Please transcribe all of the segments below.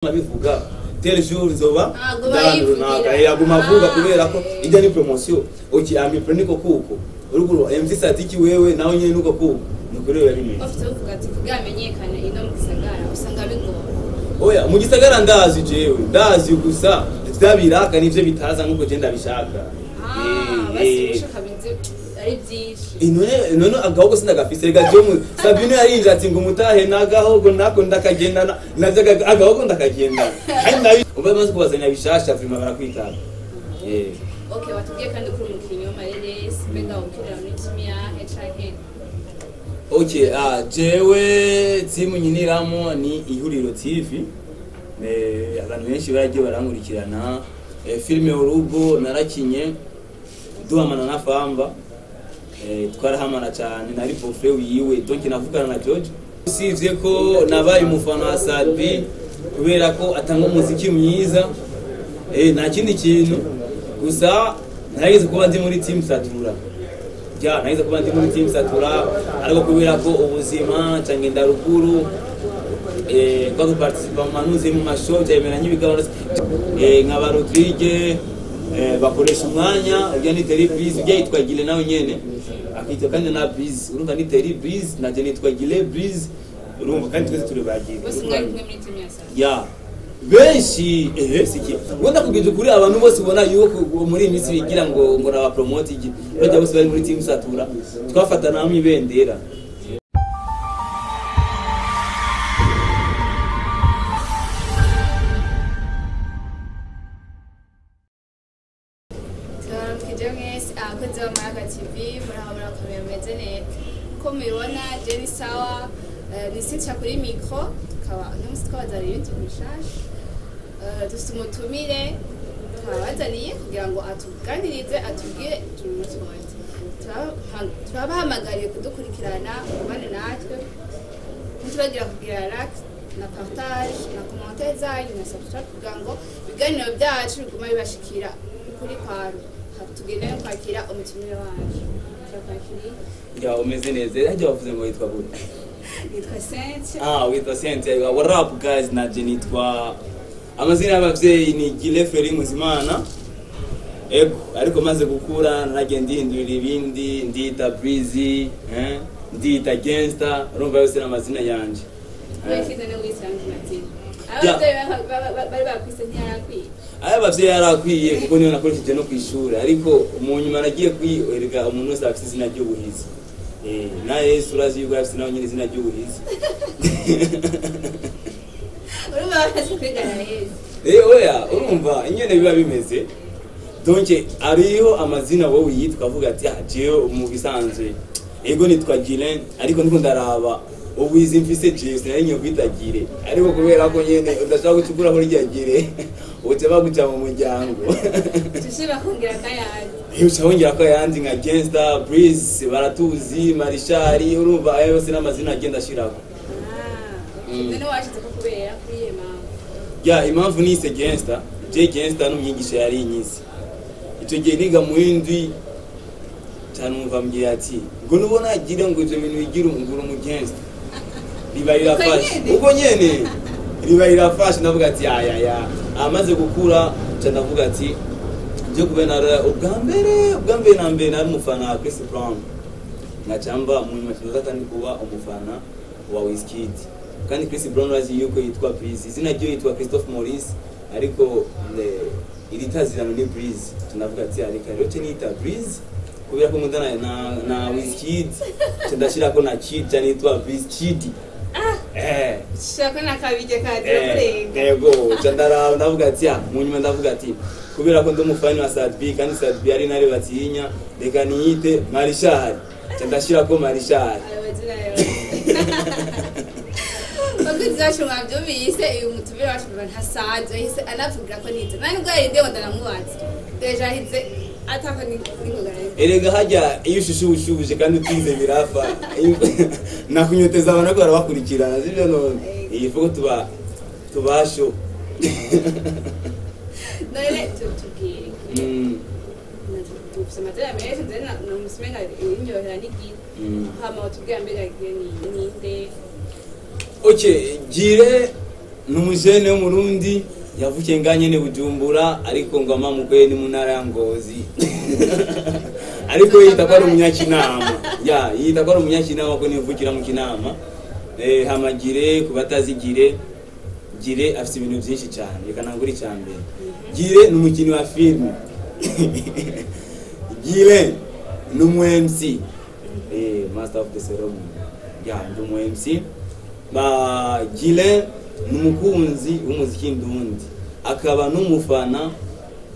Nabivuga tel jour zoba yaguma avuga kubera ko ijya ni promotion oki amipre ko kuko uruguru MC Sadiki wewe nawe nyene nuko kuko nukuri yari mimi ofite uvuga ati kugamenyekana ino mu gisagara usanga bigora oya mu gisagara ndazi jewe ndazi gusa tutabiraka nivyo bitaza nkuko je ndabishaka basi ushaka binze ari byinshi none agahogo sindagafise rega je mu Sabine yarinje ati ngo mutahe nagahogo nako ndakagendana navyo agahogo ndakagenda kandi nabi ubaze kubazanya bishasha vima barakwitana okay watubwiye kandi kuri umukinyi wa Marines mbega ukirira muri team ya HK okay jewe timu nyiniramo ni ihuriro TV abantu benshi baragiye barankurikirana filme urugo narakinye duhamana na Famba twarahamana cyane nari profre wiwe donc navugana na George usivye ko nabaye umufana wa Sadbi kubera ko atanga umuziki mwiza nta kindi kintu gusa nageze kuba ndi muri team Satura nageze kuba ndi muri team Satura ariko kubera ko ubuzima cyangwa ndarukuru kwa participa manuze mu mashow cyemeranye ibiganiro nk'aba Rodrigue Koreshumwanya ubya ni Breezy ubya yitwagile nawe nyene akitwa kandi na Breezy urumva ni Breezy na je nitwagile Breezy urumva kandi twese turi bagiye bose mwari kumwe muri team ya Sadbi benshi siki wenda kugije kuri abantu bose ubona yuko muri imisi bigira ngo naba promote igi bajya bose bari muri team Satura twafata namwe ibendera ko mubibona Jenny sawa nisitsa kuri micro tukaba n'umunsi twabazaniye ibintu bishasha dufite umutumire twabazaniye kugira ngo atuganirize atubwire tumutote turabahamagariye kudukurikirana kubane natwe ntitubagira kugira like na partage na commentaire zanyu na subscribe kugira ngo ibiganiro byacu biguma bibashikira kuri kwaro tugendeye kwakira umutumire wacu ya umeze neza hajya bavuze ngo yitwa gute yitwa Cynthia witwa Cynthia what up guys na je nitwa amazina y'abavyeyi ni Gile Feri Muzimana ariko maze gukura naragenda ihindurira ibindi ndita Breezy ndita Gangster urumva yose n'amazina yanje bari bakwise ntiyarakwiye abavyeyi yarakwiye kuko niyo nakoresheje no kwishura ariko mu nyuma nagiye kwiherega umuntu wese afite izina ry'ubuhizi na Yesu urazi yuko afite nawe nyine izina ry'ubuhizi urumva bakaje kwigana Yesu oya urumva inyene biba bimeze donc ariho amazina wowe yitwa avuga ati jewe mu bisanzwe ego nitwa Gilen ariko ndiko ndaraba ubuhizi mfise Jesu nari nyo kwitagire ariko kubera ko nyene udashaka gucukura muri ryagire uce baguca mu muryango tushiba kongera kayandi ushobora ko yandi nka Gangster Breezy baratuzi Marishari urumva ayo yose n'amazina agenda ashirako none washize ko kubera kuyema impamvu nise Gangster Gangster n'umyigisha yari inyisi icyo gihe niga mu indwi cyane mbwira ati ngo nubona agira ngo ivyo bintu bigira umuguru mu Gangster riba irafashe ubwo nyene riba irafashe navuga ati amaze gukura cyane navuga ati byo kubenara ubwambere na mbere nari umufana wa Chris Brown ngacamba mu nyuma kandi kuba umufana wa Wizkid kandi Chris Brown wazi yuko yitwa Breezy izina ryo yitwa Christophe Maurice ariko iritazirano ni Breezy tunavuga ati areka rero nita Breezy kubera ko mundana na Wizkid ndashira ko na Kid cyane yitwa Breezy shaka nakabije kadire yego chandara ndavuga ati mu nyuma ndavuga ati kubera ko ndumufani wa Sadbi kandi Sadbi ari nare batinya reka niyite Marishari ndashira ko Marishari bakuzacu mwabyumvise uyu mutubire wacu ntasanzwe yise anavugira ko nite nani bwo yinde ndanamubaza deja hize ataka n'ingogara erega hajya iyo ushushushuje kandi utize birafa nakunyoteza abana ko barabakurikirana sibyo none ifuko tubasho none tubwire tufise matera menshi ndena n'umusimenga inyohera n'igi hama tubwira mbega ninde Gire numujene wo murundi yavukiye nganye ne Bujumbura ariko ngo amamukwe ni munara ya Ngozi ariko yita ko ari umunyakinama yita ko ari umunyakinama ko nivukira mu Kinama hamagire kubatazigire Gire afite ibintu byinshi cyane reka nanguri cyambere Gire numukini wa film Gire numu MC master of the ceremony numu MC ba Gire numukunzi w'umuziki ndundi akaba numufana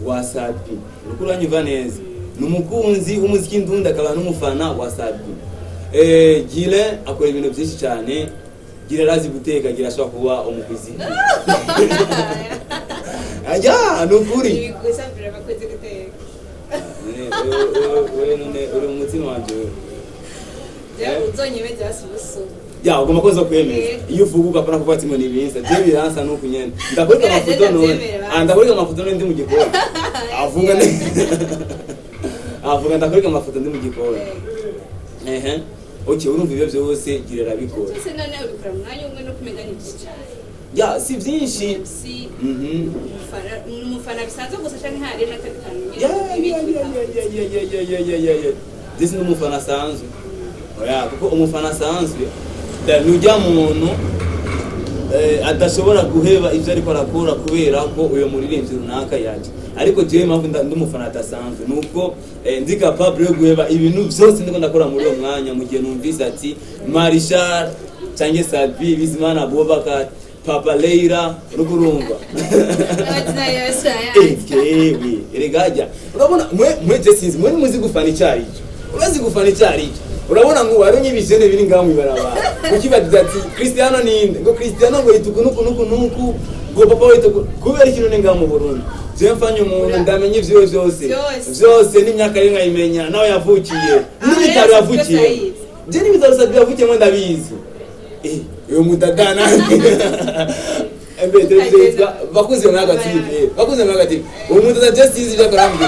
wa Sapi ukuranyuva neza numukunzi w'umuziki ndundi akaba numufana wa Sapi Gire akora ibintu byinshi cyane Gire razi guteka Gire ashobora kuba umukwizi ajya nukuri ibigusabira bakoze guteka uri umutima wanje uzonyemeza asubusu ugomba koza kwemeza iyo uvuga ugapana kuvuga ati ngo ni ibinza byo biransa nuko nyene ndakoreka amafoto none ndakoreka amafoto none ndi mu gikoni avuga ndakoreka amafoto ndi mu gikoni okay urumva ibyo byose Gire rabikora cyose none ubikora mu mwanya umwe no kumenya n'iki cyane si byinshi umufana bisanzwe gusa cyane hari n'akabikanye disi n'umufana asanzwe kuko umufana asanzwe nujya muntu adashobora guheba ibyo ariko arakora kubera ko uyo muririmbyi runaka yaje ariko jewe mpamvu ndumufana adasanzwe nuko ndi capable yo guheba ibintu byose ndiko ndakora muri uwo mwanya mu gihe numvise ati Marishal cyangwa Sabi Bizimana Abubakar Papa Leira rukurumva erega urabona mwe sinzi mwe muzi gufana icyayi urazi gufana icyayi urabona ngo waronye ibijene biri ngaho ibarabara ukibadiza ati Cristiano ninde ngo Cristiano ngo yituku nuku ngo papa wituku kubera ikintu nenga mu Burundi je mfanye umuntu ndamenye ivyo byose n'imyaka ye nkayimenya nawe yavukiye n'ibitaro yavukiye je n'ibitaro Sabi yavukiye mo ndabizi yo mudadana embe tezezwa bakuze mwagati umuntu da justice bya korambi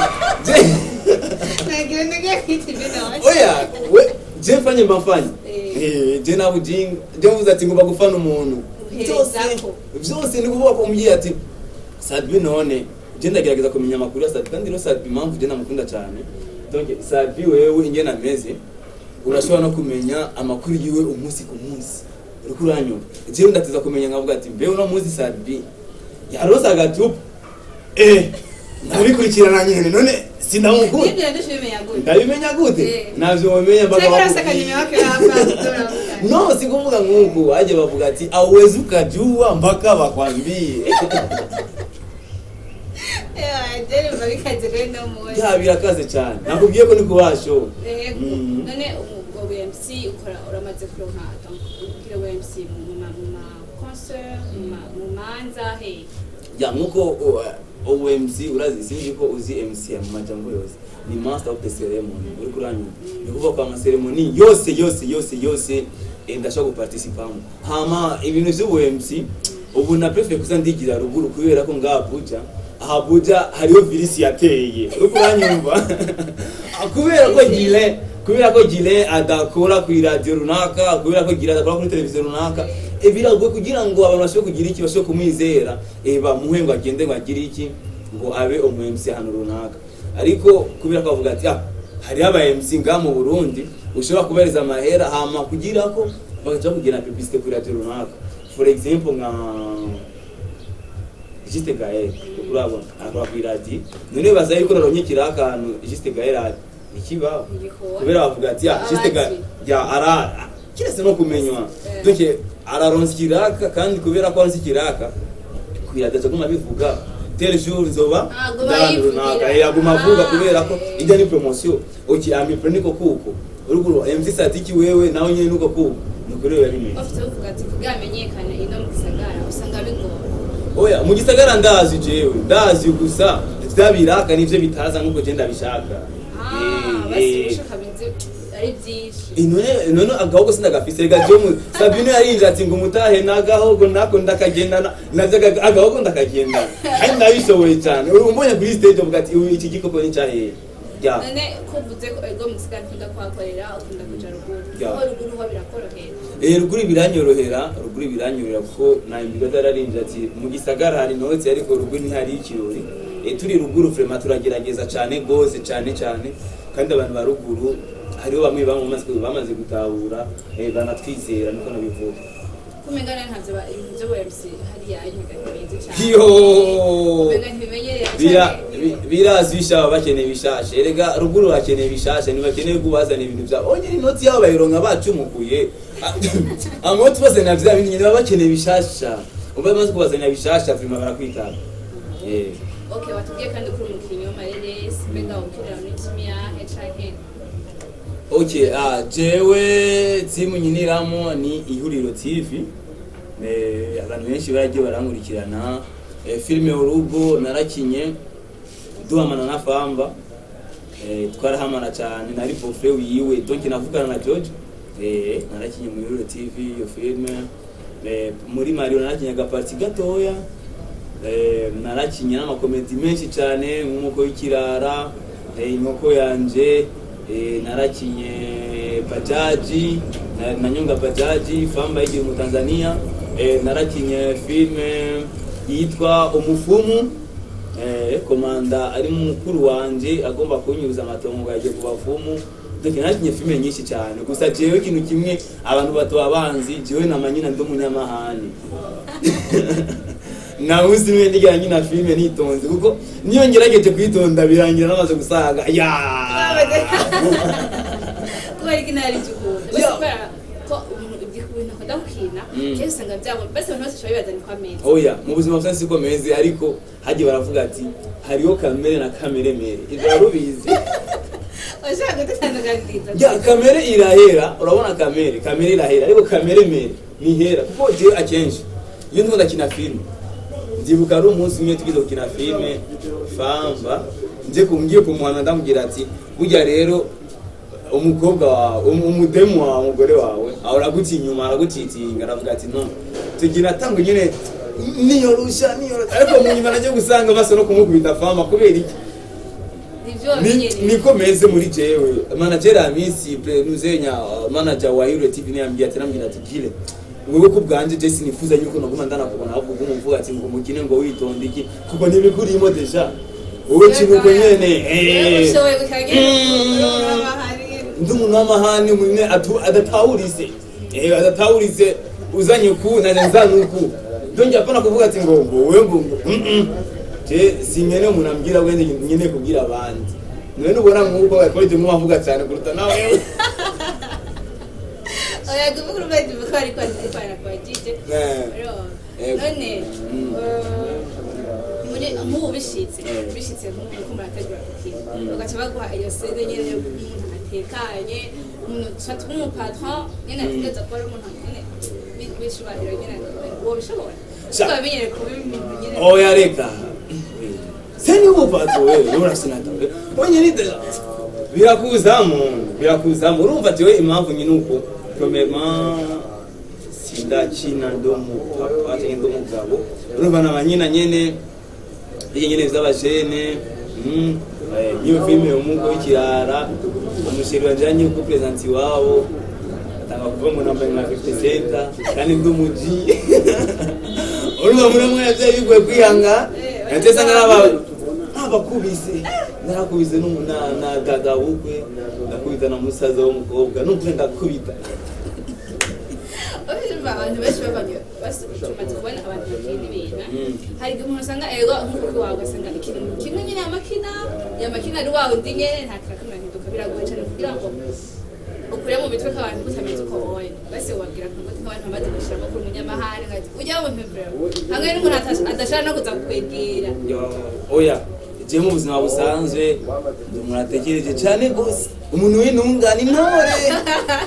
oya we je mfanye mbafanye je nabujinga je mvuze ati ngomba gufana umuntu byose ni kuvuga ko umyiye ati Sabi none je ndagerageza kumenya amakuru ya Sabi kandi no Sabi impamvu je namukunda cyane donc Sabi wewe ingena meze urashobora no kumenya amakuru yiwe umunsi ku munsi rukuranyo je ndateza kumenya ngavuga ati mbe uno munsi Sabi yaroza gatup nabikurikirana nyene none sindamukunda ndabimenya gute navyo wamenya baba no sikuvuga nkuko aje bavuga ati awezi ukajua mpaka bakwambie birakaze cyane nakubwiye ko niko washo none MC ukora uramaze kuronka kugira MC mu concert mu manza nkuko OMC urazi sinzi ko uzi MC mu majambo yose ni master of the ceremony uri kuranyu ni kuvuga kwa ama ceremony yose ndashaka guparticipamo hama ibintu by'OMC ubu na prefer kuza ndigira ruguru kubera ko ngabuja Abuja hariyo virisi yateye uri kuranyumva kubera ko Gire adakora ku radio runaka kubera ko Gire adakora kuri televiziyo runaka biragoye kugira ngo abantu bashobore kugira iki bashobore kumwizera bamuhe ngo agende ngo agire iki ngo abe umu-MC hano runaka ariko kubera ko bavuga ati hari aba MC nga mu Burundi ushobora kubereza amahera hama kugira ko bagaca kugira publicité kuri radio runaka for example nka Juste Gaël urabona akora kuri radio none baza yuko naronye kirakantu Juste Gaël ikiba kubera bavuga ati Juste Gaël arara kirese no kumenywa donc araronskiraka kandi kubera ko ansikiraka kwiradaza kuma bivuga tel jour zoba naka yaguma vuga kubera ko ijya ni promotion oki amipre kuko uruguru MC Sadiki wewe nawe nyene nuko kuko nukuri yari mimi ofite uvuga ati kugamenyekana ino mu gisagara usanga bigora oya mu gisagara ndazi gusa byabiraka nivyo bitaza nkuko je ndabishaka bashaka binze ari byinshi none agahogo sindagafise rega je mu Sabine yarinje ati ngo umutahe nagahogo nako ndakagendana navyo agahogo ndakagenda kandi nabishoboye cyane urumbonye kuri stage uvuga ati iki gikoko ni cyahe none kuvuze ko ego musigara kunda kwakorera ukunda kuja ruguru aho ruguru ho birakorohera ruguru biranyorohera kuko na imbigo dararinje ati mu gisagara hari notse ariko ruguru ntihari ikirori turi ruguru vraiment turagerageza cyane gose cyane kandi abantu ba ruguru hariho bamwe bamaze gutahura banatwizera niko nabivuga kumengana ntavyo ibyo MC hari yanyigagize cyane yo birazisha bakeneye bishashe erega ruguru bakeneye bishashe nibakeneye kubazana ibintu byabo onye inoti yabo bayironka bacumukuye amoti bose navyo ibintu nyine bakeneye bishasha umva bamaze kubazana bishasha vraiment barakwitana okay watubwiye kandi kuri umukinyo marere simenga ukirira muri kimia canke okay jewe timu nyiniramo ni ihuriro TV abantu benshi bagiye barankurikirana filime urugo narakinye duhamana na famba twarahamana cyane nari portrait wiwe donc navugana na George narakinye mu ihuriro TV iyo filime muri Mario narakinye agaparti gatoya narakinye n'amakomedi menshi cyane nk'umuko w'ikirara inkoko yanje narakinye bajaji na nyonga bajaji famba igiye mu Tanzania narakinye filme yitwa umufumu komanda ari mukuru wanje agomba kunyuza amatongo yaje kubafumu donc narakinye filme nyinshi cyane gusa jewe kintu kimwe abantu batobabanzi jewe namanyina ndo munyamahane na uzi mwe ndigira nyina filme nitonze kuko niyo ngerageje kwitonda birangira namaze gusaga kubera ikinari cyukunda ko ibintu akadakina cyese nga byabo bese abantu bose bibaza ni kwameze oya mu buzima bwa siko meze ariko haje baravuga ati hariho kamere na kamere mere ibyo barubizi ashaka gutandukanya ya kamere irahera urabona kamere irahera ariko kamere mere nihera kuko je akenshi iyo ndiko ndakina filme ndibuka ari umunsi umwe tugize gukina filme famba nje kumgiye kumuhana ndamubwira ati burya rero umukobwa wawe umudemu wawe umugore wawe ahora inyuma aragutitinga aravuga ati no tugira tango nyine niyorusha ariko mu nyuma naje gusanga basa no kumukubita fama kubera iki niko meze muri jewe manager amisi nuzenya manager wa Hero TV niambia ati nambira ati gile wewe ko bwanje je sinifuza yuko naguma ndanakubona ahubwo umuvuga ati ngo mukine ngo witonde iki kuko nibikurimo deja wowe kinuko nyene ndumuntu w'amahane mune adatawurise uzanye ku na nzanuku donje apana kuvuga ati ngo wewe je sinyene umuntu ambwira wende nyene kubwira abandi none ubona nkuko bakoje mu bavuga cyane kuruta nawe oya kuvuga ubwenge bukari kwa jije none muri mu bishitse nk'uko murategura kukinga ugaca baguha iyo sede nyene yo umuntu atekanye umuntu twatuma mu patron nyene ategeza ko ari umuntu nyene bishubahiro nyene wo bishobora twamenyere kuba ibintu nyene oya reka seni ubu patron wewe urasinata onye ni birakuzamo urumva ati we impamvu nyine uko premièrement sindakina ndo mu papa ndo mugabo urumva nabanyina nyene nyene z'abajene niyo filme umugo w'ikirara umushiri wajanye ku present wabo atanga kuva mu namba ya 50 cent kandi ndo muji urumva muri mwe yaje yigwe kwihanga yatesa n'abakubise narakubise na dada bukwe nakubita na musaza w'umukobwa n'ukuri ndakubita abantu benshi babanye basubiye kubona abantu bakindi bina hari umuntu usanga ego nk'uko wawe ugasanga ikintu kimwe nyine yamakina ari wawe ndi nyene nta kirakamera ntiduka biragoye cyane kugira ngo ukure mu bitwe k'abantu gutameze uko wowe base wabwira ko abantu bamaze gushira ko umunyamahane ngati ujya mu mpembero hamwe n'umuntu adashaka no kuza kwegera oya je mu buzima busanzwe ndumuratekereje cyane gose umuntu w'intungane intore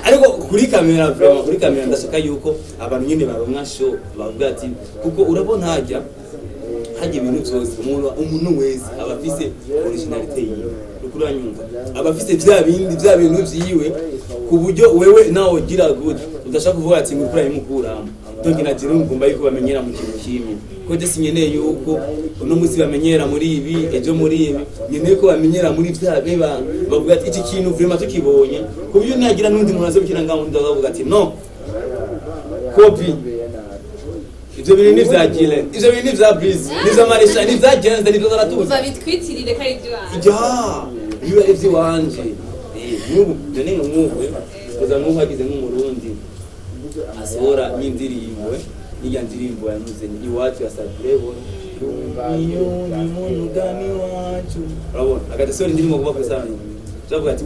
ariko kuri kamera ndashaka yuko abantu nyine baronka show bavuga ati kuko urabona hajya ibintu byose umuntu wese aba afise originality yiwe ukuranyumva aba afise bya bintu byiwe ku buryo wewe nawe ugira good udashaka kuvuga ati ngukura yimukuramo donc nagira ngomba yuko bamenyera mu kintu kimwe ko je sinyeneye yuko uno musi bamenyera muri ibi ejo muri ibi nyeneye ko bamenyera muri vya beba bavuga ati iki kintu vraiment tukibonye kubyo nagira nundi muntu azobikira ngaho ndavuga ati no copy ivyo bintu ni vya Gile ivyo bintu ni vya Breezy ni vya Marisha ni vya Genza ni vya Satura babitwitirire kari byo biba ari iby'iwanje n'ubu dore nk'umwe kuza nk'uhagize nk'umurundi asohora n'indirimbo n'ijya ndirimbo yanuze ni iwacu ya Satura iyo ni muntu gani wacu urabona agasohora indirimbo kuva ku sana turavuga ati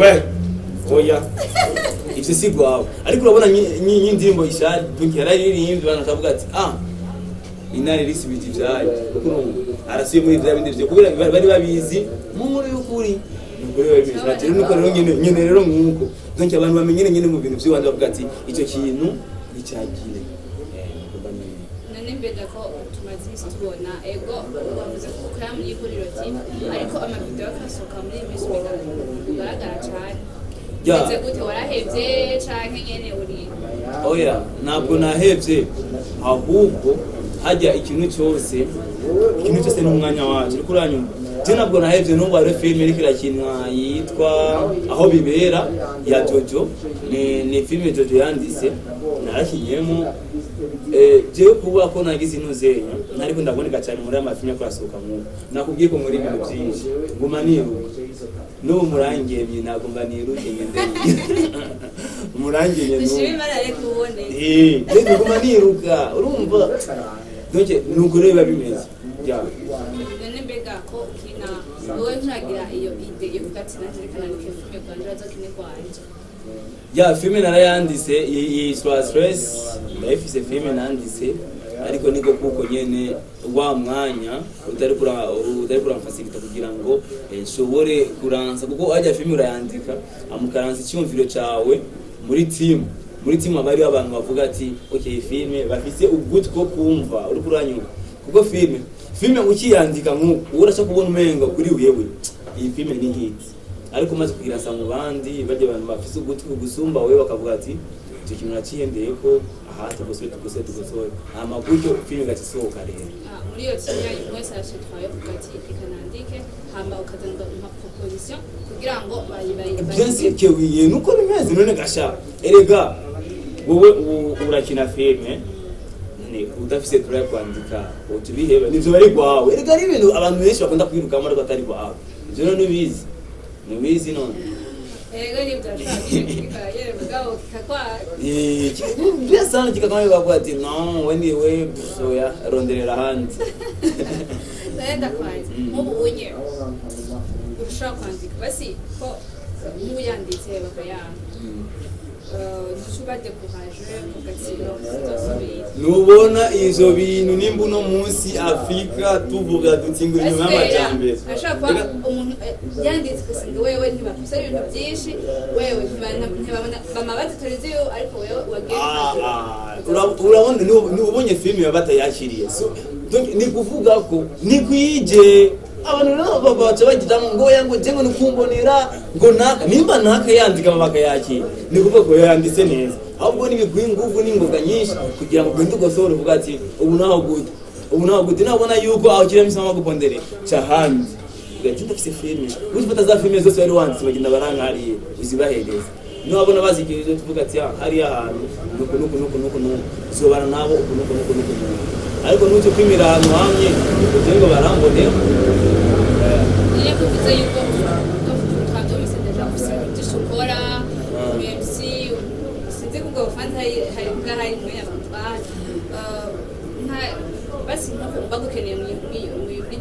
we oya ivyo si gwawe ariko urabona n'indirimbo ishari dunkera iririmbo banavuga ati inari risibiti vyaje arasiye muri vya bindi vyo kubera bari babizi mu muri y'ukuri nukuri babizi ati nuko rero nyene rero nkuko donc abantu bamenyene nyene mu bintu vy'abandi bavuga ati ico kintu nicagire none mbega ko tumaze isi tubona ego bavuze ko kaya muri ihuriro team ariko amavideo akasoka muri imisi bigaragara cyane ndetse gute warahevye canke nyene uri oya ntabwo nahevye ahubwo hajya ikintu cyose n'umwanya wacu ariko uranyuma je nabwo nahevye n'ubwo ari film iri kirakinwa yitwa aho bibera ya Jojo ni film Jojo yanditse narakinyemo je kuba ko nagize intuzenya nariko ndaboneka cyane muri amafilm yo kwasohoka mu nakubwiye ko muri ibintu byinshi nguma niruka no murangemye ntabwo mba niruke ngende murangemye no bishime marare kubone nguma niruka urumva donc nuko rero babimeze none mbega ko kina wowe ntagira iyo ide yo kugatsina zerekana ni filme Rwanda zo kine kwanje filme narayanditse yitwa Stress ndayifise filme nanditse ariko niko kuko nyene wa mwanya utari kuramfasirita kugira ngo nshobore kuransa kuko ajya filme urayandika amukaransa icyumviro cawe muri team abari abantu bavuga ati okay filme bafise ubugutwi ko kumva uri kuranyuka kuko filme ukiyandika nk'uko urashaka kubona umenga kuri wewe iyi filme ni hit ariko maze kugira mu bandi bajye abantu bafise ubugutwi kugusumba wewe bakavuga ati icyo kintu nacihendeye ko aha tugosore amagutyo filme gacisohoka rero muri iyo tinya mwese arashitwaye kugati ikanandike hamba ukazanga nka proposition kugira ngo byense kewiye nuko bimeze none gasha erega wowe urakina filme ni udafise tura kwandika utubiheba nivyo bari gwawe erega ari ibintu abantu benshi bakunda kwiruka muri batari gwawe ivyo no nibizi none ego ni byashaka yere mugabo kakwa byasana kikakamwe bavuga ati no we soya ronderera hanze nenda kwanza mubu unye urashaka kwandika basi ko muyanditse bakayanga nshubade kuhaje mugatsiro nubona izo bintu nimba uno munsi Afrika tuvuga dutsingura inyuma y'amajambere ashaka umuntu yanditse kusinga wewe ntibafise ibintu byinshi wewe ntibabona bamabaze televiziyo ariko wewe wagenda urabona ubonye filme yabata yakiriye so donc ni kuvuga ko ni kwije abantu nabo babaca bagira ngo yango jengo nukumbonera ngo naka nimba naka yandika babaka yakira ni kuvuga ko yanditse neza ahubwo nibiguye ingufu n'ingoga nyinshi kugira ngo gende ugosore uvuga ati ubu naho gute nabona yuko aho kirema isama gupondere cyahandi ugati ndafise filme uzifata za filme zose bari wanditse bagenda barankariye uzibahereza nabona bazikirije tuvuga ati hari ahantu nuko zobana nabo nuko ariko nucyo kwimira ahantu hamwe kugira barambonera niye kuvuze yuko twadomise deja usukora MC sinzi kuko fanta hari bwahari mwe abantu basi nko bagukeneye mu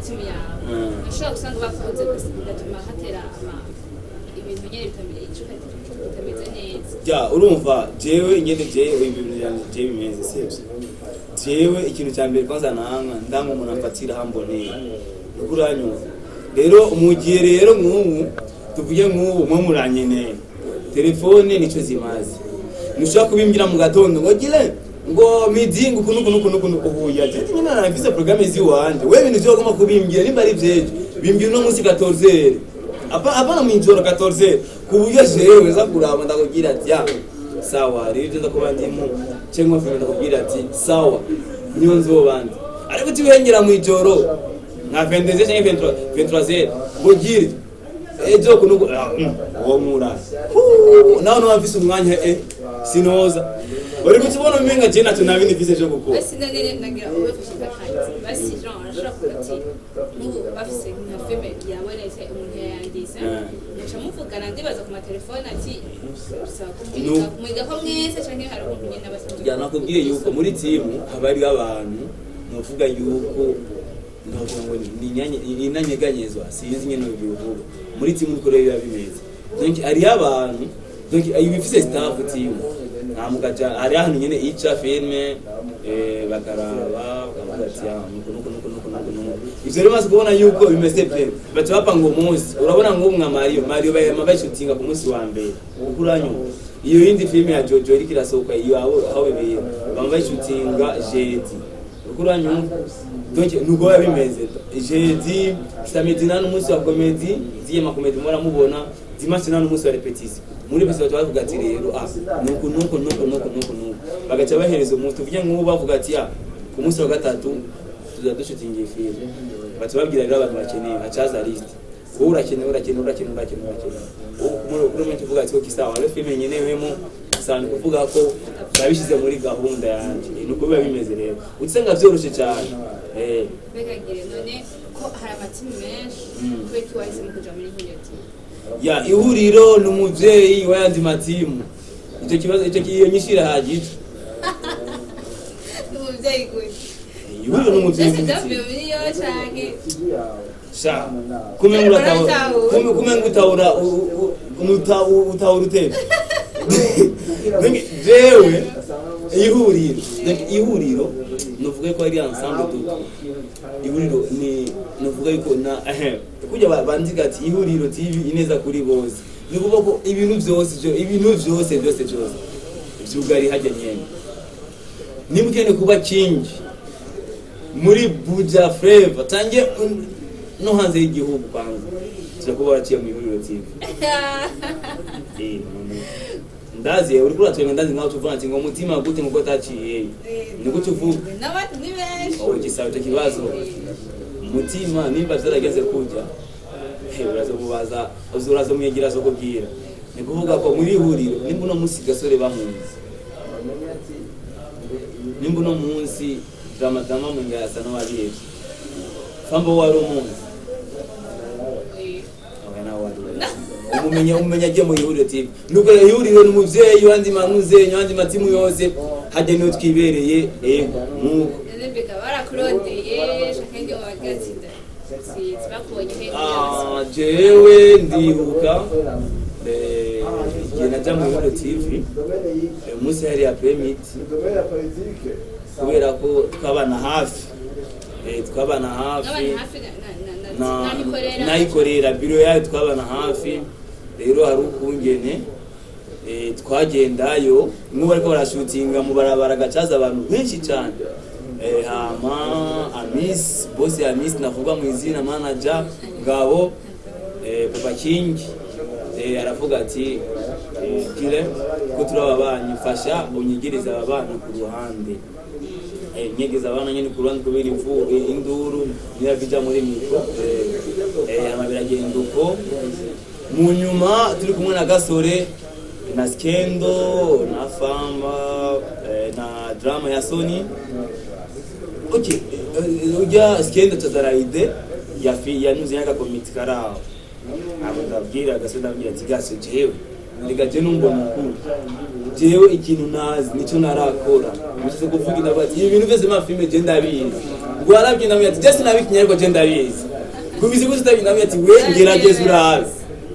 team yawe nashaka gusanga bafunze gusa bigatuma hatera ibintu nyene bitameze neza urumva jewe ingende jewe ibintu byanje bimeze sivyo jewe ikintu cya mbere kwanza nanga ndanga umuntu amfatira hamboneye ukuranyuma rero umugiye rero nk'ubu tuvuge nk'ubu mwe muranyeneye telefone nico zimaze nushaka kubimbira mu gatondo ngo gile ngo midingu kunuko ubuya je nyine narafise programme ziwanje wewe ibintu byo goma kubimbira nimba ari byeje bimbira no munsi 14h apana mu njoro 14h kubuya jewe za kuraba ndakugira ati sawa rero nza kuba ndimo cyangwa mfite ndakubwira ati sawa niyo nzobandi ariko tibihengera mu ijoro nka 22 cyangwa 23 ngo gire ejo kunugo uwo mura naho no bafise umwanya sinoza bari kutubona umenga je nato nabi nifise cyo gukora basi none nagira ubafishe akazi basi Jean arashaka kuati n'ubu bafise nka feme yabonetse umuntu yandisa nca muvugana ndibaza ku matelefone ati usaba kumwiga ko mwese canke hari umuntu nyene basanzwe ya nakubwiye yuko muri timu habari abantu novuga yuko ntabwo ngo ni inanyeganyezwa sinzi nyene bivuga muri timu uko rero bimeze donc ari abantu donc ayibifise staff timu namugaja ari ahantu nyene ica filme bakaraba bakamugatia nuko ivyo rero maze kubona yuko bimeze pe baca bapanga umunsi urabona ngo umwa Mario bayishootinga ku munsi wa mbere ukuranyo iyo yindi filme ya Jojo iri kirasohoka iyo aho bebeye bayishootinga jeudi ukuranyo donc nuko bimeze jeudi samedi na umunsi wa comedy ziye ma comedy mora mubona dimanche na umunsi wa repetition muri bise bavuga ati rero nuko bagaca bahereza umuntu tuvuge nk'ubu bavuga ati ku munsi wa gatatu tuzadushutinga ifilme baca babwira rero abantu bakeneye acaza list wowe urakeneye kuri mwe tuvuga ati ko kisawa rero filme nyene wemo sana kuvuga ko babishize muri gahunda yanje nuko biba bimeze rero utsenga byoroshe cyane begagire none ko hari amatimu menshi kweki wahise mu kuja muri hiyo timu ya ihuriro n'umuvyeyi wayandi matimu icyo kibazo iyo nyishira hagije n'umuvyeyi gwe ihuriro n'umuvyeyi ndavyo miliyo canke sha kumenga utaura utebe jewe ihuriro novuga ko ari ensemble tout ihuriro ni novuga yuko na kujya bandiga ati ihuriro TV ineza kuri bose nikuvuga ko ibintu byose byugari hajya nyene nimukene kuba king muri Buja Flavor tange no hanze y'igihugu kwanza turakuba waciye mu ihuriro TV ndazi uri kuri atwenga ndazi ngaho tuvuga ati ngo mutima gute ngo taciye niko tuvuga n'abandi ni benshi gisaba cyo kibazo mutima nimba zarageze kujya urazomubaza uzurazo muyegira zo kubwira ni kuvuga ko muri huriro nimba no munsi gasore bamunzi nimba no munsi dramatama munga yasa no wabije fambo wari umunsi umenya je mu ihuriro TV nuko ihuriro n'umuvyeyi wandi manuze nyandi matimu yose hajye no twibereye nuko nebeka barakurondeye shakenge wagatsinda sibakubonye jewe ndibuka igihe najya mu ihuriro TV umunsi hari ya premit kubera ko twabana hafi nayikorera biro yayo twabana hafi rero hari ukungene twagendayo nk'ubu ariko barashutinga mu barabara gacaza abantu benshi cyane hama Amis boss Amis navuga mu izina manager ngabo Papa King aravuga ati kire ko turaba banyifasha unyigiriza abana ku ruhande nyegeza abana nyene ku ruhande kubera induru nirabija muri mikro amabiragenda uko mu nyuma turi kumwe na Gasore na Skendo na Famba na drama ya Sony okay ujya Skendo tazaraide yanuze yaka komite karao abo ndabwira Gasore ndabwira ati Gasore jewe ndigaje numbo mukuru jewe ikintu nazi nico narakora muze kuvuga ndabati ibintu byose ma filme je ndabizi gwarabye ndamye ati just nabikinye ariko je ndabizi kubizi ko ndabina ati we ngerageza urabe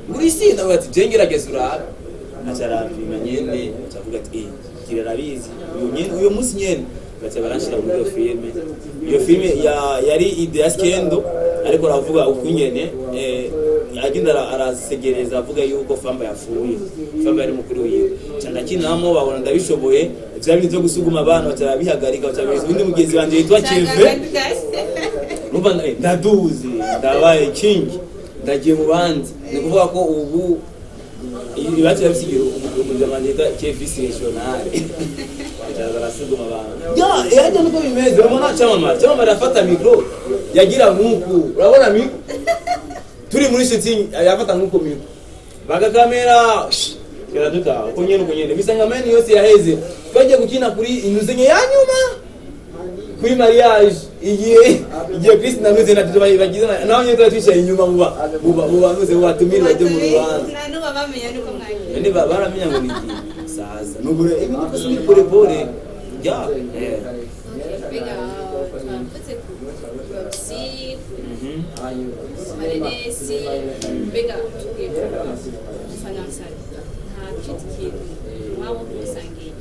muri sinda bati je ngerageza urabe acarapima nyene acavuga ati kirarabizi uyo munsi nyene bacha baranshira muri iyo filme yari idea Skendo ariko aravuga ukunyene agenda arasegereza avuga yuko Famba yafuye Famba yari mukuru wiwe cyanda kinamo babona ndabishoboye byari byo gusuguma abana batarabihagarika bacabiza undi mugezi wanje yitwa Cheve numva ndaduze ndabaye king ndagiye mu bandi ni kuvuga ko ubu ibibazo byabisigira umujamanje ta Cheve regional arasiguma abantu yaje nuko bimeze urabona cyama arafata micro yagira nkuku urabona micro turi muri shooting yafata nkuko micro baga kamera kera duta kunyene bisanga meni yose yaheze twaje gukina kuri inuzenye ya nyuma kuri mariage igihe Chris na Nuze na tubaye bagize naho nyine twishaye inyuma muba Nuze watumira bajye mu rubanza nanu babamenya nuko mwagiye ndi baramenya ngo niki sasa nubure ibintu byose ni pore ya bega twafite ku si marenesi bega tugiye finance nta kitiki wabo kusangiye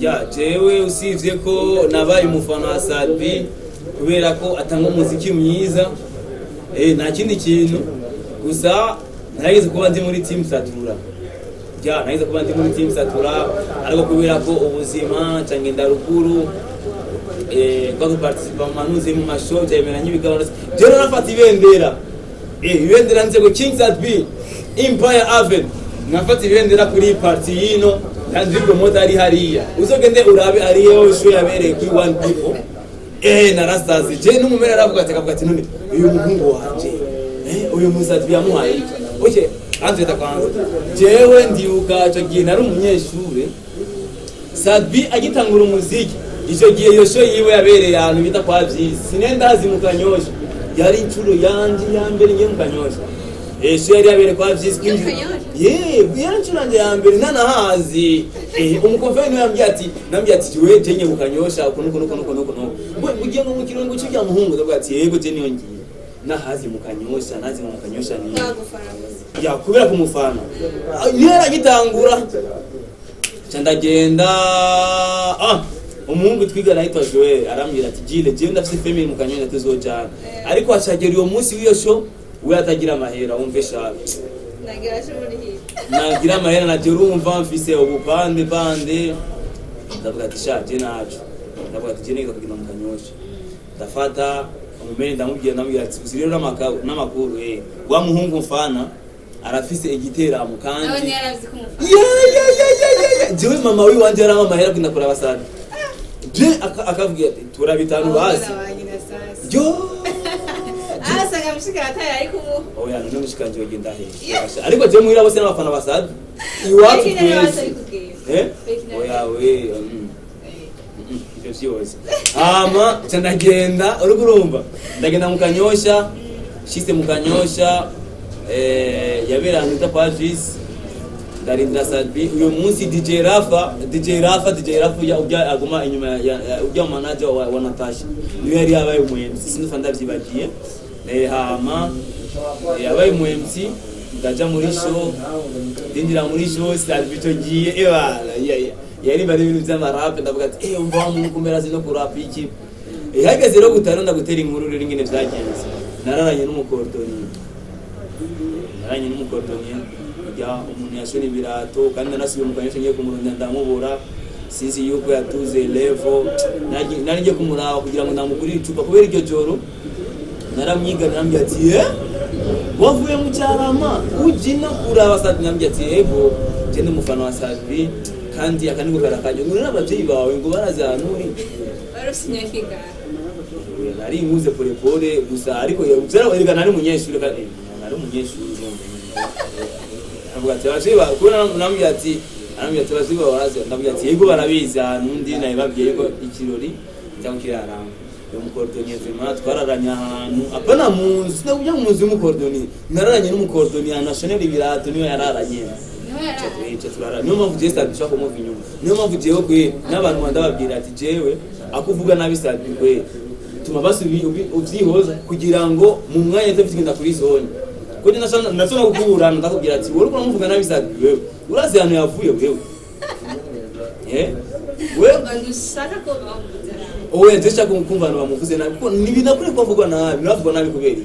ya jewe usivye ko nabaye umufana wa Salbi kubera ko atanga umuziki mwiza nta kindi kintu gusa narize kuba ndi muri team Satura ya narize kuba ndi muri team Satura ariko kubera ko ubuzima cange ndarukuru kwa kuparticipa manuze mu mashow cyemeranye ibiganiro je nafata ibendera nze go King Salbi Empire Avenue nafata ibendera kuri party yino Landry promoter ari hariya uzogende urabe ariyo show yabereye kuri one people narasazi je n'umumera aravuga ati none uyu muhungu wanje uyu musatsi yamuhaye oke anze takwanza jewe ndibuka cyo gihe nari umunyeshure Salbi agitangura umuziki icyo gihe iyo show yiwe yabereye ahantu bita kwa Breezy sinenda hazimukanyosha yari incuro yanje ya mbere ngiye mukanyosha show yari yabereye kwa Breezy yancuranje ya mbere nanahazi umukonfere niwe yambwiye ati jiwe jenye bukanyosha nuko ugiye ngo mukiro ngo cyujya muhungu ndavuga ati yego je niyo ngiye nahazi mukanyosha ni ya kubera kumufana niyo yaragitangura candagenda umuhungu twigana yitwa Joel arambwira ati jile je ndafise family mukanyosha tuzojana ariko acagera uyo munsi w'iyo show we atagira amahera wumve shabe nagira amahera na urumva mfise ubupande ndavuga ati shaje nacu ndavuga ati je niga kugenda mukanyosha ndafata umumene ndamubwira ati uzirero n'amakuru wa muhungu mfana arafise igiteramo kandi abanye yarazi kumufana jewe mama wi wanje yarama amahera kwenda kora basana je akavuga ati turabitanu basi yo asanga mshika atari ariko oya none mshikanje wagenda he ariko je muhira bose n'abafana basad iwacu oya we ibyo byose candagenda urugurumba ndagenda mukanyosha shiste mukanyosha yabera nta kwa Breezy ndarinda Salbi uyo munsi DJ Rafa ujya aguma inyuma ujya manager wa Natasha niyo yari yabaye umuhemzi sinumva ndavyibagiye yabaye umuhemzi ndaja muri show ndindira muri show Salbi togiye yari bari ibintu by'amarap ndavuga ati umva mu kumera zino kurap iki hageze ro gutara ndagutera inkuru rero ingene byagenze nararanye n'umukordoni ya umuntu yashoni birato kandi nasubiye mukanyosha ngiye kumurunda ndamubura sinzi yuko yatuze level nari ngiye kumuraba kugira ngo ndamugurire icupa kubera iryo joro naramwiga narambye ati wavuye mu cyarama ujina kuraba Salbi narambye ati yego je ndi mufana wa Salbi kandi akanigo karakanje ngo n'abavyeyi bawe ngo barazanuri barusinyakiga nari muze pole gusa ariko yuzera werega nari munyeshuri kandi nari umunyeshuri avuga ati abashiba kubona namubwiye ati abashiba barazi ndabwiye ati yego barabizi ahantu ndi naye babwiye ko ikirori cyangwa kiraranga yo mukordoni vraiment twararanya ahantu apana munzu sinakujya munzu y'umukordoni nararanye n'umukordoni ya national ibirato niyo yararanye niyo mpamvu jewe Salbi ushaka kumuva inyuma niyo mpamvu jewe kwe n'abantu bandababwira ati jewe akuvuga nabi Salbi kwe tuma basi uvyihoza kugira ngo mu mwanya tafite kuri zone kodi nasona gukura ndakubwira ati wowe uramuvuga nabi Salbi wewe urazi hano yavuye wewe wewe bandusaka ko bamuzera owe ndashaka kumva abantu bamuvuze nabi kuko nibinakure kwavugwa nabi bavugwa nabi kubera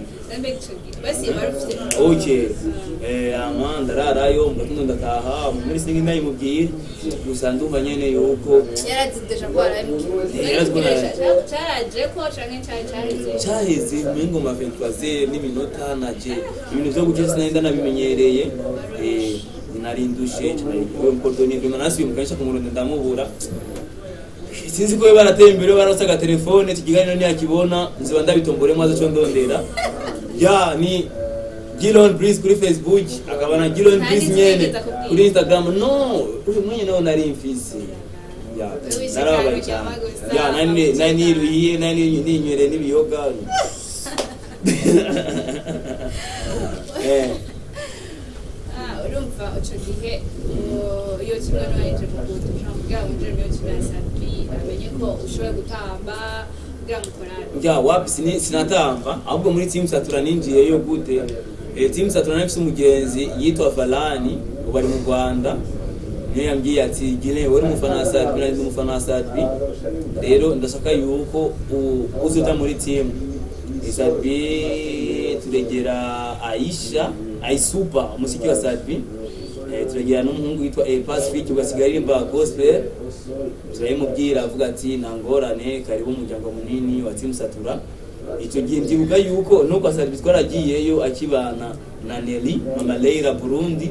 basi barufite okay ndararayo mbatundo ndataha muri singi nayi mubwire gusa ndumva nyene yuko yarazidesha ko cyaraje ko canke cyaheze mengo ma 23 n'iminota naje ibintu byo gukeza nenda nabimenyereye narindushe cyane ko kordoni ko nasi umukanyisha kumurunda ndamubura sinzi ko barateye imbere barasaga telefone kiganiro ntiyakibona nziba ndabitombore mwaza cyo ndondera ya ni Gilon Breezy kuri Facebook akabana Gilon Breezy nyene kuri Instagram no uyu mwenye nawo nari mfise ya narababaye cyane ya nani ruhiye nani ninywere nibiyoga urumva uco gihe iyo kimwe n'abaje kugutusha kugira ngo uje mu kibasapi amenye ko ushobora gutamba kugira ngo ukorane ya wapi sinatamba ahubwo muri team Satura ninjiye yo gute team Satura nafise umugenzi yitwa Falani ubari mu Rwanda niyo yambwiye ati gine wari umufana wa Satura ndi umufana wa Satura rero ndashaka yuko uzuta muri team Satura turegera Aisupa umusiki wa Satura turegera n'umuhungu witwa Pacific ugasigarimba gospel turayimubwira avuga ati nangorane karibu umuryango munini wa team Satura icyo gihe ndibuka yuko nuko Satura twaragiyeyo akibana na Nelly mama Leila Burundi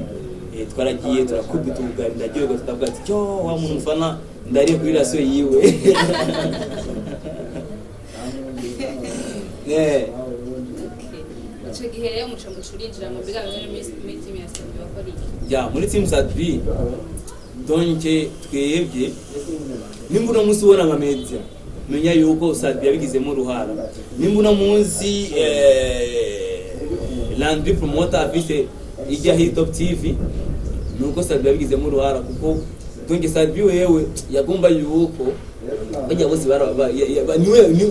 twaragiye turakubita ubugari ndagiye ngo tutavuga ati cyo wa muntu mfana ndariye kuri rasiyo yiwe icyo gihe rero muca mucurinjira mu biganiro muri team ya Satura bakora iki ya muri team Satura donke twebwe nimbura munsi ubona nka media menya yuko Satura yabigizemo uruhara nimbura munsi Landry promoter afite ijya hit top TV nuko Satura yabigizemo uruhara kuko donke Satura wewe yagomba yuko bajya bose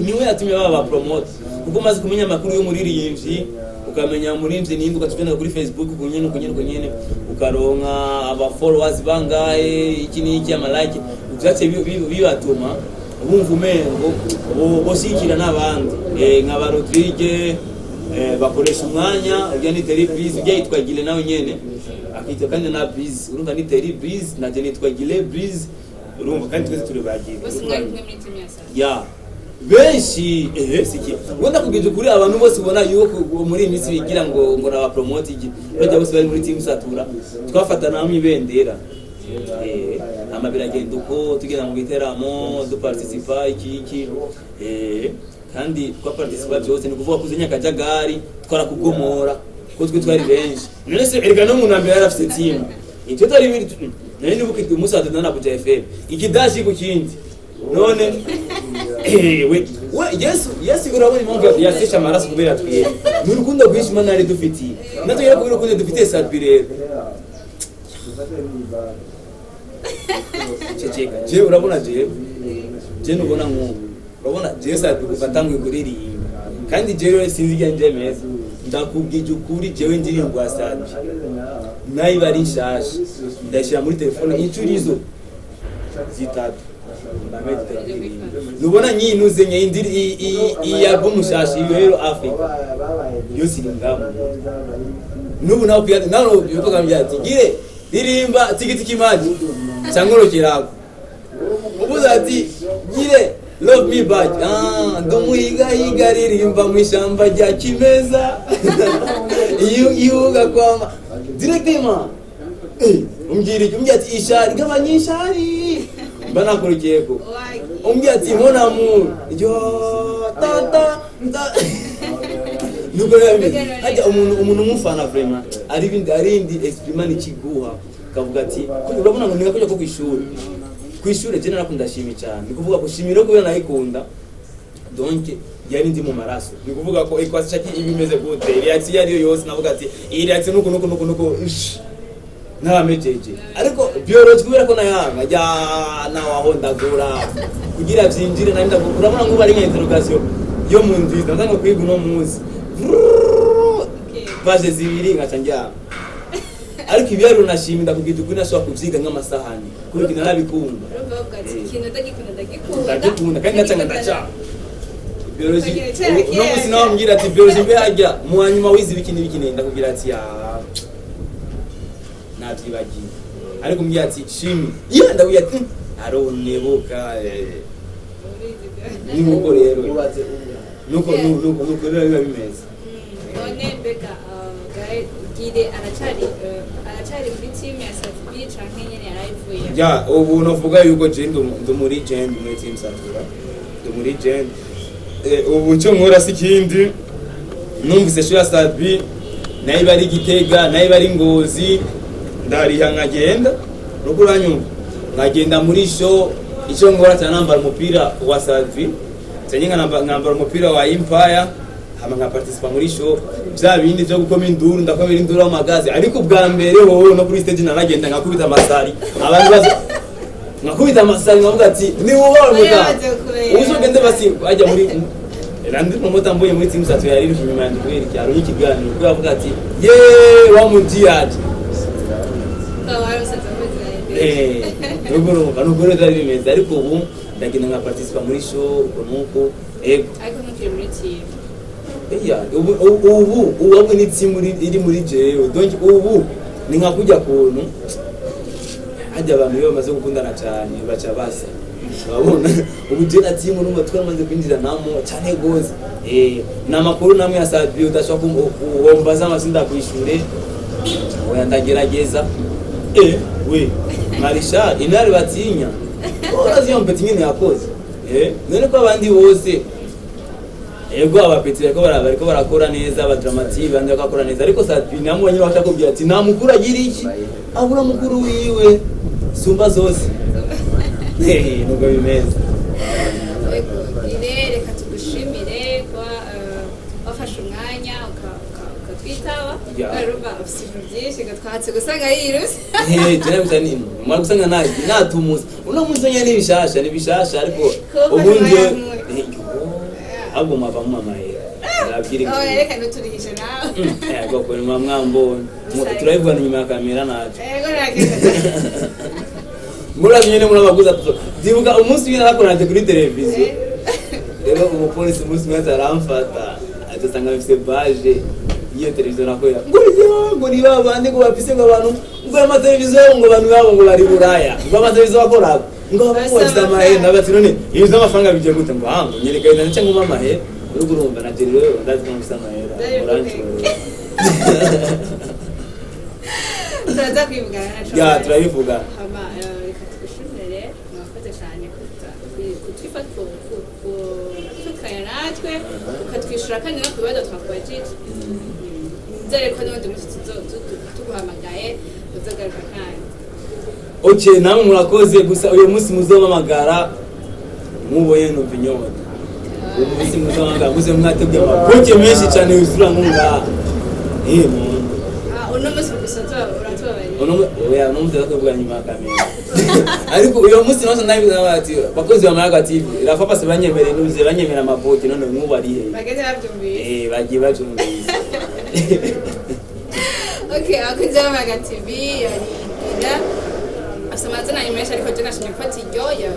niwe yatumye baba promoter kuko maze kumenya amakuru yo muri riyimvi ukamenya murimvye nimba ukatugenda kuri Facebook kunyene ukaronka aba followers bangaye iki niki ama like uvyace bibatuma ubumva umengo boshikira n'abandi nk'aba Rodrigue Koreshumwanya ujya ni Breezy ujya yitwa Gile nawe nyene akitwa kandi na Breezy urumva ni Breezy na je nitwa Gile Breezy urumva kandi twese turi bagiye bose mwari kumwe muri team ya Satura ya benshi siki wenda kugije kuri abantu bose ubona yuko muri iminsi bigira ngo naba promote iki bajya bose bari muri team Satura twafatana hamwe ibendera amabiragenda uko tugenda mu giteramo du participa iki kandi kwa participa byose ni kuvuga kuzenya kajagari twara kugomora ko twe twari benshi none se erega no mu nambere yarafite team icyo tari biri nari nibuka umusaza na Abuja FM ikidashi ku kindi none we Yesu urabona impamvu yasesha amaraso kubera twiye n'urukundo rwinshi Imana yari dufitiye natwe yari kubera urukundo dufitiye Satura rero ceceka je urabona je nubona nk'ubu urabona je Satura kufatangwe kuririmba kandi je rero sinzi ganje meza ndakubwije ukuri jewe ndirimbo ya Satura nayi bari nshasha ndashira muri telefone incurizo zitatu nubona nyinuze nyindiri iyi album shashi rero Africa Yoose ngamo nubu nawo pia nawo yuko kambya ati gire dirimba tigiti kimaji cyangoro kirago ubuza ati gire love me back ndumuhiga ririmba mu ishamba rya kimeza iyo kwama directement umbwira ati ishari gabanyishari bana kurikeko umbwira ati mon amour yo tata nuko hajya umuntu umufana vraiment arindi exprime n'ikiguha kavuga ati urabona ngo ninga kujya ko kwishuri je narakunda shimi cyane nikuvuga ko shimiro kubera nayikunda donc yari ndi mu maraso nikuvuga ko ekwasi chaki ibimeze gute reaction yari yose navuga ati iyi reaction nuko ntamejeje ariko biology kubera ko nayanga ya nawaho ndagura kugira byinjire na ndagura urabona ngo bari nka interrogation yo mu ndwiza ndanga kwiga no muzi page zibiri ngacanjya ariko ibyaro nashimye ndakubwira ukuri nashobora kuvyiga nk'amasahani kuko narabikunda ndagikunda kandi ndacanga ndaca biology no musi nawo mbwira ati biology mbe hajya mu hanyuma wizi bikini ndakubwira ati ya navyibagiye ariko mbwira ati shimi iyo ndabwira ati aronebuka nuko rero nuko biba bimeze none beka gae gire aracari muri team ya Satura canke nyene yarayivuye ya ubu novuga yuko je ndo muri Gen muri team Satura ndo muri Gen ubu cyo nkora sikindi numvise shura Satura nayi bari Gitega nayi bari Ngozi ndariha nkagenda nuko uranyumva nkagenda muri show icyo nkora cyanambara umupira wa Satura cyane nkambara umupira wa Empire hama nka participa muri show bya bindi byo gukoma induru ndakomera induru amagaze ariko bwa mbere wowe no kuri stage naragenda nkakubita amasari abantu bazo nkakubita amasari ngavuga ati ni wowe muta uzogende basi ajya muri Landry promota mboye muri team Satura yari inyuma yanjye kubera icyaro y'ikiganiro kuko yavuga ati ye wa mudiyaje nubwo rero bimeze ariko ubu ndagenda nka participa muri show nuko ego ariko mukiri muri team ubu ni team iri muri jewe donc ubu ni nka kujya kuntu hajya abantu iyo bamaze gukundana cyane baca basa babona ubu je na team numva twamaze kwinjira namo cyane goze namakuru namwe ya Satura udashaka kuhombaza amasinda kwishure oya ndagerageza we Marisha inari batinya urazi yo mpeti nyine yakoze none ko abandi bose ego abapeti bariko barakora neza abadramative bandi bakakora neza ariko Satura namubonye bakakubwira ati nta mukuru agira iki abura mukuru wiwe sumba zose nuko bimeze ego reka tugushimire kwa wafashe umwanya ukatwitaba garuba ufite byinshi gatwatse gusanga yiruse jana bitani mwari gusanga natumuza uno munsi nyene nibishasha ariko ubundi ahubwo mwava mu mamahera nabwira reka ntuturihishe nawe yego ko mwambona turayivana inyuma ya kamera nacu yego nakeka muramenye murabaguza dibuka umunsi wina nakoranye kuri televiziyo rero umupolisi umunsi mwese aramfata atasanga bifise baje iyo televiziyo nakorera ngo ni babandi ngo bafise ngo abantu ngo amateleviziyo ngo abantu babo ngo bari buraya ngo amateleviziyo bakora ngo bafise amahera nabati none iyo z'amafaranga bigiye gute ngo hango nyereka ina nce ngoma amahera urwo urumva na jeri rero ndazi ko mfise amahera murancho turaza kwivugana naco ya turabivuga hama reka tugushimire mwakoze cyane kutwifata natwe ukatwishura kandi no kubibazo twakubajije nzere ko n'ubundi munsi tuguhamagaye uzagaruka kandi namwe murakoze gusa uyu munsi muzomamagara mubonye numva inyota uyu munsi muzomamagara muze mwateguye amaboke menshi cyane yuzura nkungaha uno munsi gusoza uratubabarira oya n'umuze akavuga nyuma ya kamera ariko uyu munsi nose ndabizana bati bakozi ba Maraga TV irafa pase banyemere nuze banyemera amaboke none mwubari he bageze babyumvise bagiye babyumvise okay akunze ba Maraga TV yarigira asamazana nimesha ariko je nashimye gufata iryo ya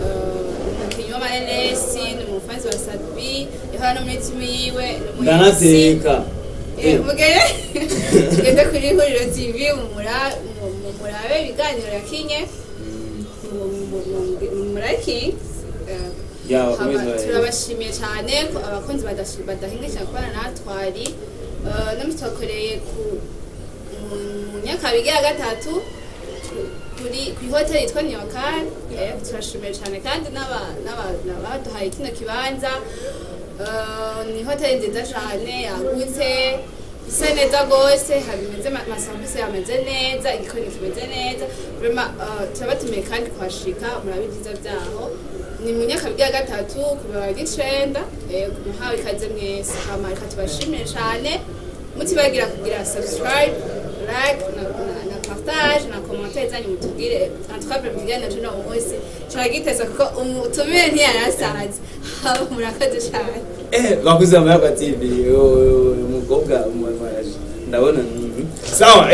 umukinyi wa Marelesi n'umufanzi wa Satura yahora no muri team yiwe ndanateka mugere genda kuri Huriro TV murabe ibiganiro yakinye muraki turabashimiye cyane ko abakunzi badahingisha kubana natwari n'amutwakoreye ku Nyakabige ya gatatu kuri hoteli yitwa Nyakari turashimiye cyane kandi n'abaduhaye kino kibanza ni hoteli nziza cyane yagutse isa neza rwose habimeze amasambusa yameze neza igikoni kimeze neza turabatumiye kandi kuhashika murabe ibyiza byaho ni mu Nyakabige ya gatatu ku bibaro by'icenda muhawe ikaze mwese hama reka tubashimire cyane mutibagira kugira subscribe like na partage na commentaire zanyu mutubwire antwabwe mugana cyo no munsi cyagiteza kuko umutumire ntiyarasaze murakoze cyane bakuze Maraga TV umukobwa ndabona sawa